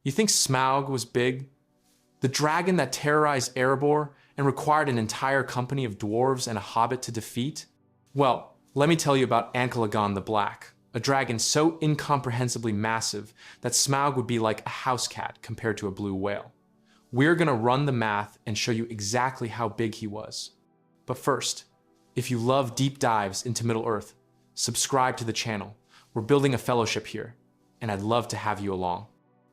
You think Smaug was big? The dragon that terrorized Erebor and required an entire company of dwarves and a hobbit to defeat? Well, let me tell you about Ancalagon the Black, a dragon so incomprehensibly massive that Smaug would be like a housecat compared to a blue whale. We're gonna run the math and show you exactly how big he was. But first, if you love deep dives into Middle-earth, subscribe to the channel. We're building a fellowship here, and I'd love to have you along.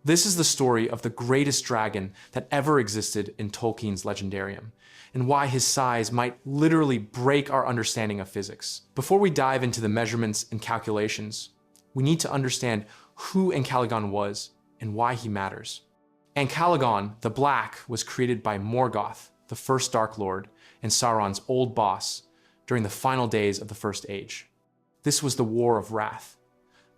This is the story of the greatest dragon that ever existed in Tolkien's legendarium, and why his size might literally break our understanding of physics. Before we dive into the measurements and calculations, we need to understand who Ancalagon was and why he matters. Ancalagon the Black was created by Morgoth, the first Dark Lord, and Sauron's old boss, during the final days of the First Age. This was the War of Wrath,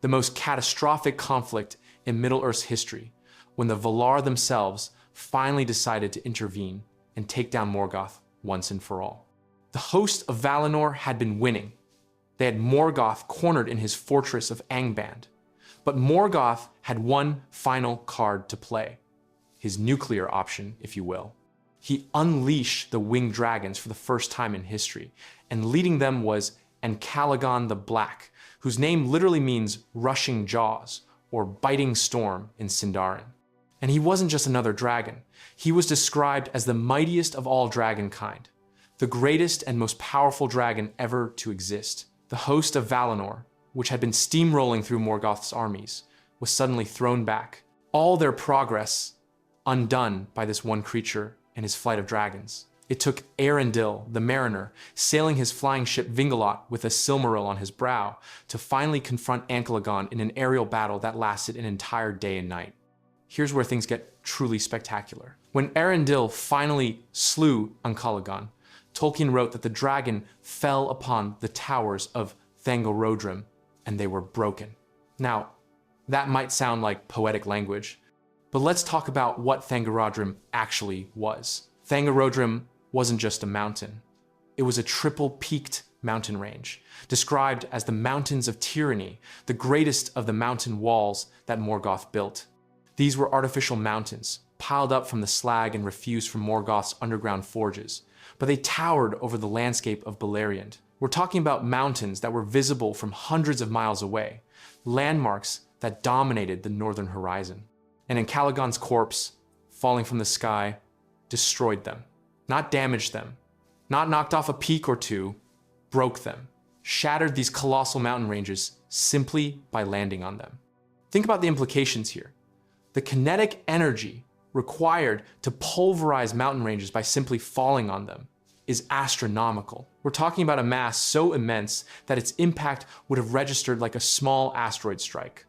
the most catastrophic conflict in Middle-earth's history, when the Valar themselves finally decided to intervene and take down Morgoth once and for all. The host of Valinor had been winning. They had Morgoth cornered in his fortress of Angband. But Morgoth had one final card to play, his nuclear option, if you will. He unleashed the winged dragons for the first time in history, and leading them was Ancalagon the Black, whose name literally means rushing jaws, or biting storm in Sindarin. And he wasn't just another dragon. He was described as the mightiest of all dragonkind, the greatest and most powerful dragon ever to exist. The host of Valinor, which had been steamrolling through Morgoth's armies, was suddenly thrown back. All their progress undone by this one creature and his flight of dragons. It took Eärendil, the mariner, sailing his flying ship Vingalot with a silmaril on his brow, to finally confront Ancalagon in an aerial battle that lasted an entire day and night. Here's where things get truly spectacular. When Eärendil finally slew Ancalagon, Tolkien wrote that the dragon fell upon the towers of Thangorodrim, and they were broken. Now, that might sound like poetic language, but let's talk about what Thangorodrim actually was. Thangorodrim wasn't just a mountain. It was a triple-peaked mountain range, described as the Mountains of Tyranny, the greatest of the mountain walls that Morgoth built. These were artificial mountains, piled up from the slag and refuse from Morgoth's underground forges, but they towered over the landscape of Beleriand. We're talking about mountains that were visible from hundreds of miles away, landmarks that dominated the northern horizon. And Ancalagon's corpse, falling from the sky, destroyed them. Not damaged them, not knocked off a peak or two, broke them, shattered these colossal mountain ranges simply by landing on them. Think about the implications here. The kinetic energy required to pulverize mountain ranges by simply falling on them is astronomical. We're talking about a mass so immense that its impact would have registered like a small asteroid strike.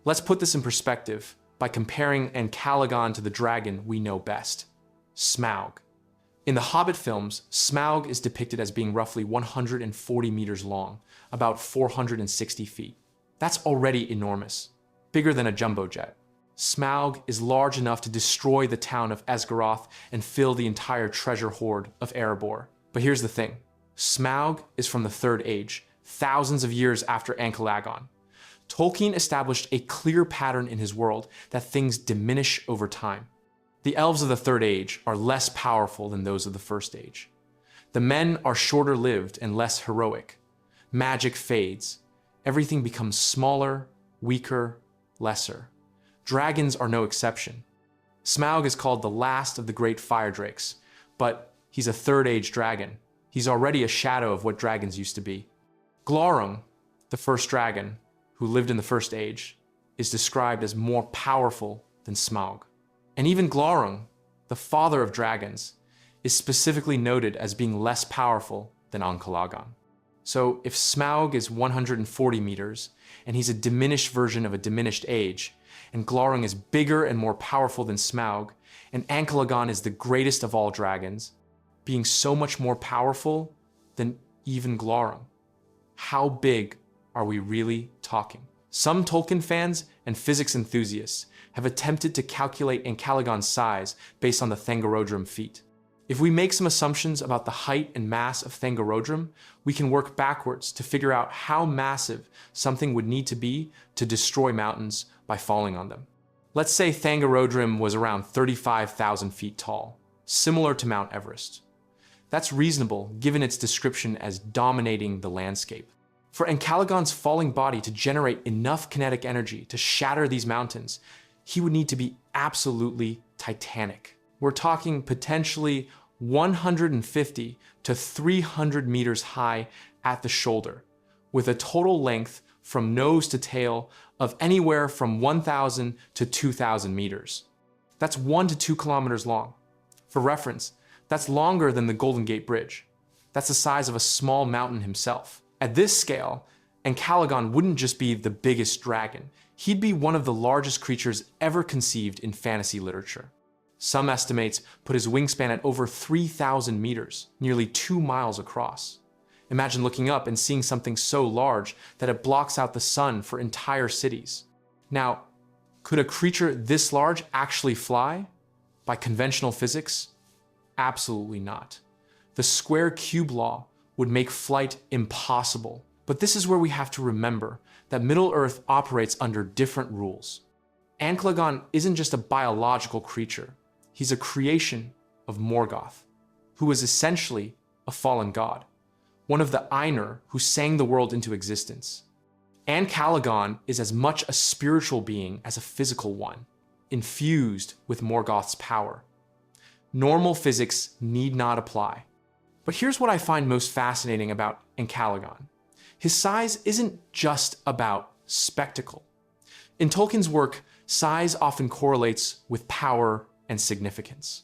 Let's put this in perspective by comparing Ancalagon to the dragon we know best, Smaug. In the Hobbit films, Smaug is depicted as being roughly 140 meters long, about 460 feet. That's already enormous, bigger than a jumbo jet. Smaug is large enough to destroy the town of Esgaroth and fill the entire treasure hoard of Erebor. But here's the thing. Smaug is from the Third Age, thousands of years after Ancalagon. Tolkien established a clear pattern in his world that things diminish over time. The elves of the Third Age are less powerful than those of the First Age. The men are shorter lived and less heroic. Magic fades. Everything becomes smaller, weaker, lesser. Dragons are no exception. Smaug is called the last of the great fire drakes, but he's a Third Age dragon. He's already a shadow of what dragons used to be. Glaurung, the first dragon, who lived in the First Age, is described as more powerful than Smaug. And even Glaurung, the father of dragons, is specifically noted as being less powerful than Ancalagon. So if Smaug is 140 meters, and he's a diminished version of a diminished age, and Glaurung is bigger and more powerful than Smaug, and Ancalagon is the greatest of all dragons, being so much more powerful than even Glaurung, how big are we really talking? Some Tolkien fans and physics enthusiasts have attempted to calculate Ancalagon's size based on the Thangorodrim feat. If we make some assumptions about the height and mass of Thangorodrim, we can work backwards to figure out how massive something would need to be to destroy mountains by falling on them. Let's say Thangorodrim was around 35,000 feet tall, similar to Mount Everest. That's reasonable given its description as dominating the landscape. For Ancalagon's falling body to generate enough kinetic energy to shatter these mountains, he would need to be absolutely titanic. We're talking potentially 150 to 300 meters high at the shoulder, with a total length from nose to tail of anywhere from 1,000 to 2,000 meters. That's 1 to 2 kilometers long. For reference, that's longer than the Golden Gate Bridge. That's the size of a small mountain himself. At this scale, Ancalagon wouldn't just be the biggest dragon, he'd be one of the largest creatures ever conceived in fantasy literature. Some estimates put his wingspan at over 3,000 meters, nearly 2 miles across. Imagine looking up and seeing something so large that it blocks out the sun for entire cities. Now, could a creature this large actually fly? By conventional physics? Absolutely not. The square cube law would make flight impossible. But this is where we have to remember that Middle-earth operates under different rules. Ancalagon isn't just a biological creature. He's a creation of Morgoth, who is essentially a fallen god, one of the Ainur who sang the world into existence. Ancalagon is as much a spiritual being as a physical one, infused with Morgoth's power. Normal physics need not apply. But here's what I find most fascinating about Ancalagon. His size isn't just about spectacle. In Tolkien's work, size often correlates with power and significance.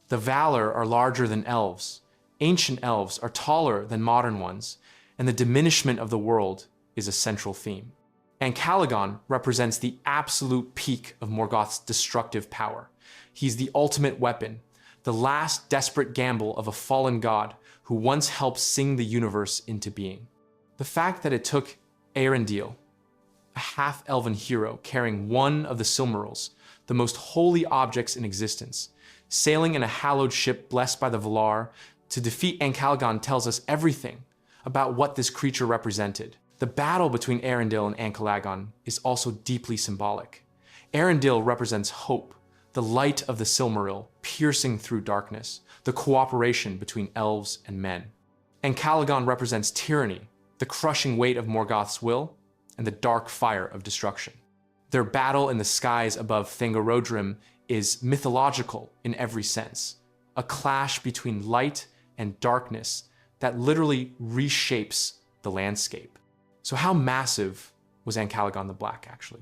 The Valar are larger than elves, ancient elves are taller than modern ones, and the diminishment of the world is a central theme. Ancalagon represents the absolute peak of Morgoth's destructive power. He's the ultimate weapon, the last desperate gamble of a fallen god who once helped sing the universe into being. The fact that it took Eärendil, a half-elven hero carrying one of the Silmarils, the most holy objects in existence, sailing in a hallowed ship blessed by the Valar, to defeat Ancalagon tells us everything about what this creature represented. The battle between Eärendil and Ancalagon is also deeply symbolic. Eärendil represents hope, the light of the Silmaril piercing through darkness, the cooperation between elves and men. Ancalagon represents tyranny, the crushing weight of Morgoth's will, and the dark fire of destruction. Their battle in the skies above Thangorodrim is mythological in every sense, a clash between light and darkness that literally reshapes the landscape. So how massive was Ancalagon the Black, actually?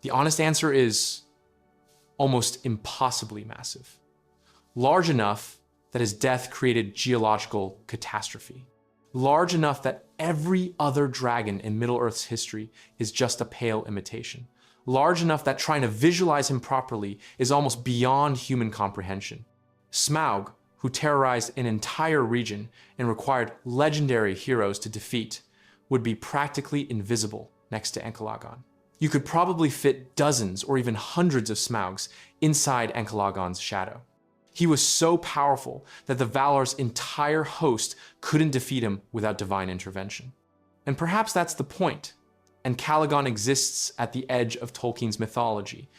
The honest answer is almost impossibly massive. Large enough that his death created geological catastrophe. Large enough that every other dragon in Middle-earth's history is just a pale imitation. Large enough that trying to visualize him properly is almost beyond human comprehension. Smaug, who terrorized an entire region and required legendary heroes to defeat, would be practically invisible next to Ancalagon. You could probably fit dozens or even hundreds of Smaugs inside Ancalagon's shadow. He was so powerful that the Valar's entire host couldn't defeat him without divine intervention. And perhaps that's the point. Ancalagon exists at the edge of Tolkien's mythology,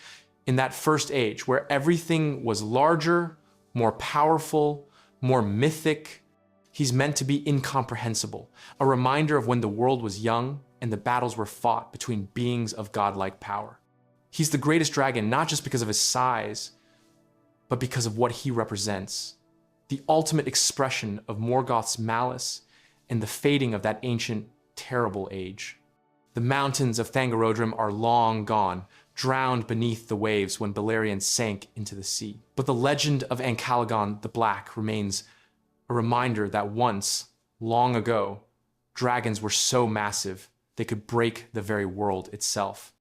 in that first age where everything was larger, more powerful, more mythic. He's meant to be incomprehensible, a reminder of when the world was young and the battles were fought between beings of godlike power. He's the greatest dragon not just because of his size, but because of what he represents, the ultimate expression of Morgoth's malice and the fading of that ancient, terrible age. The mountains of Thangorodrim are long gone, drowned beneath the waves when Beleriand sank into the sea. But the legend of Ancalagon the Black remains a reminder that once, long ago, dragons were so massive they could break the very world itself.